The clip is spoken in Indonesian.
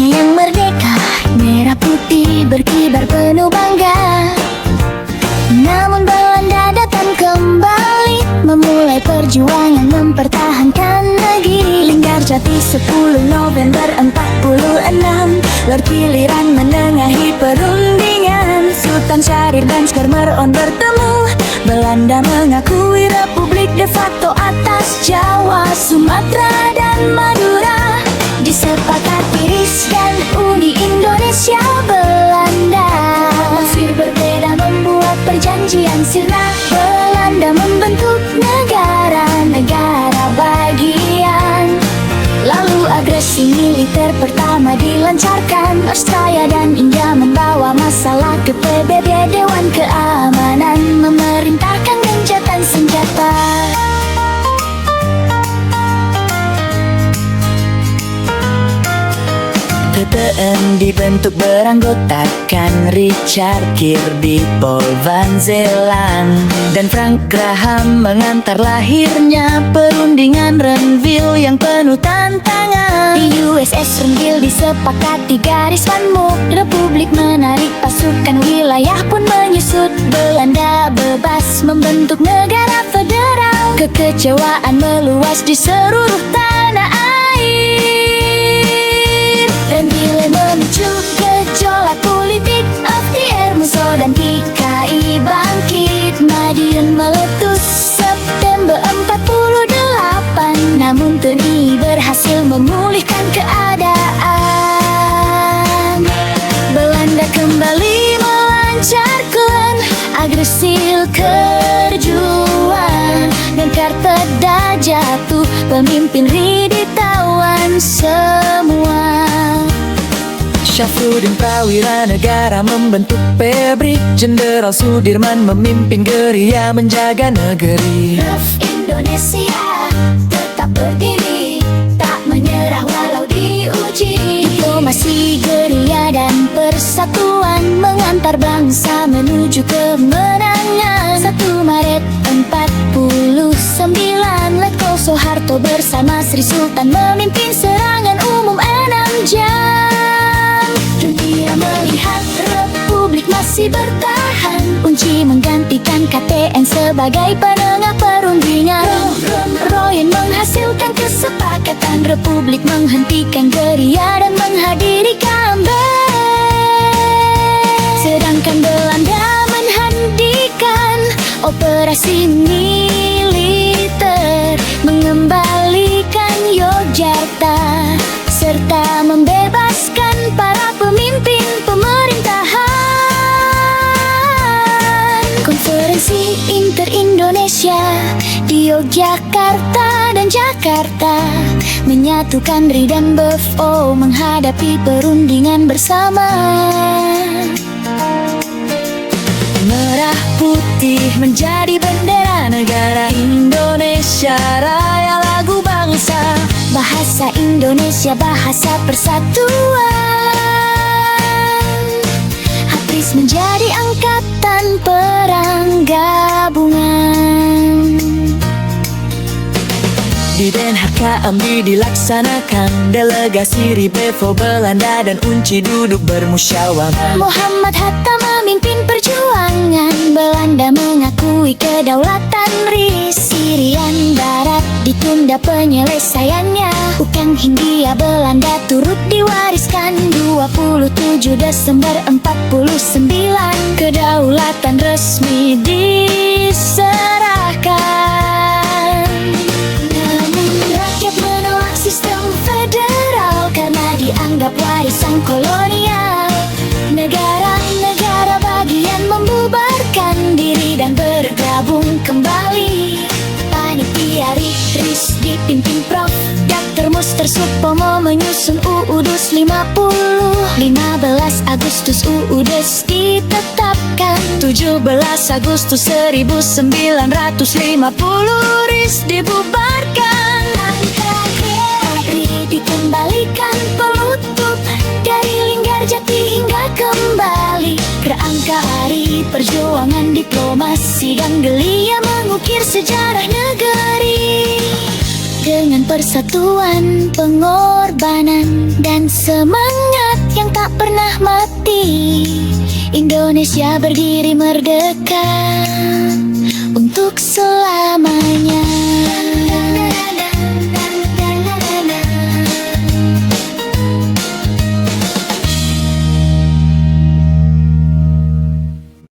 Indonesia yang merdeka, merah putih berkibar penuh bangga. Namun Belanda datang kembali, memulai perjuangan mempertahankan negeri. Linggarjati 10 November 46, Lord Piliran menengahi perundingan. Sultan Syahrir dan Skarmeron bertemu, Belanda mengakui republik de facto atas Jawa, Sumatera dan Madura. Disepakati RIS dan Uni Indonesia Belanda. Masih berbeda membuat perjanjian sirna. Belanda membentuk negara-negara bagian. Lalu agresi militer pertama dilancarkan. Australia dan India membawa masalah ke PBB, Dewan Keamanan memerintahkan gencatan senjata. TTN dibentuk beranggotakan Richard Kirby, Paul van Zeeland, dan Frank Graham mengantar lahirnya perundingan Renville yang penuh tantangan. Di USS Renville disepakati garis Van Mook, Republik menarik pasukan, wilayah pun menyusut. Belanda bebas membentuk negara federal. Kekecewaan meluas di seluruh tanah air. Renville memicu gejolak politik. FDR Musso dan PKI bangkit. Madiun meletus September 48. Namun TNI berhasil memulihkan keadaan. Belanda kembali melancarkan agresi kerjuang, dan Karteda jatuh, pemimpin RI ditawan semua. Syafruddin Prawira negara membentuk PBRI. Jenderal Sudirman memimpin gerilya menjaga negeri. Ref Indonesia tetap berdiri, tak menyerah walau diuji. Diplomasi gerilya dan persatuan mengantar bangsa menuju kemenangan. 1 Maret 49, Letkol Soeharto bersama Sri Sultan memimpin serangan umum 6 jam. Dunia melihat republik masih bertahan. Unci menggantikan KTN sebagai penengah perundingan. Royen menghasilkan kesepakatan. Republik menghentikan gerilya dan menghadiri comeback. Sedangkan Belanda menghentikan operasi militer, mengembalikan Yogyakarta, serta membebaskan para pemimpin pemerintahan. Konferensi Inter-Indonesia di Yogyakarta dan Jakarta menyatukan RI dan BFO menghadapi perundingan bersama. Merah putih menjadi bendera negara Indonesia Raya, lagu bangsa, bahasa Indonesia, bahasa persatuan. HAPRIS menjadi angkatan perang gabungan. Di Den Haag KMB dilaksanakan delegasi RI, BFO, Belanda dan Unci duduk bermusyawarah. Muhammad Hatta memimpin perjuangan. Belanda mengakui kedaulatan RI. Irian Barat ditunda penyelesaiannya. Ukang Hindia Belanda turut diwariskan. 27 Desember 49, kedaulatan resmi diserahkan. Namun rakyat menolak sistem federal karena dianggap warisan kolonial. Negara-negara bagian membubarkan diri dan bergabung kembali. Panitia RIS dipimpin Prof. Dr. Muster Supomo menyusun UUDUS 50. 15 Agustus UUDUS ditetapkan. 17 Agustus 1950 RIS dibubarkan. RI dikembalikan penutup dari Linggarjati hingga kembali. Kerangka RI perjuangan diplomasi dan gerilya mengukir sejarah negeri. Dengan persatuan, pengorbanan, dan semangat pernah mati. Indonesia berdiri merdeka untuk selamanya.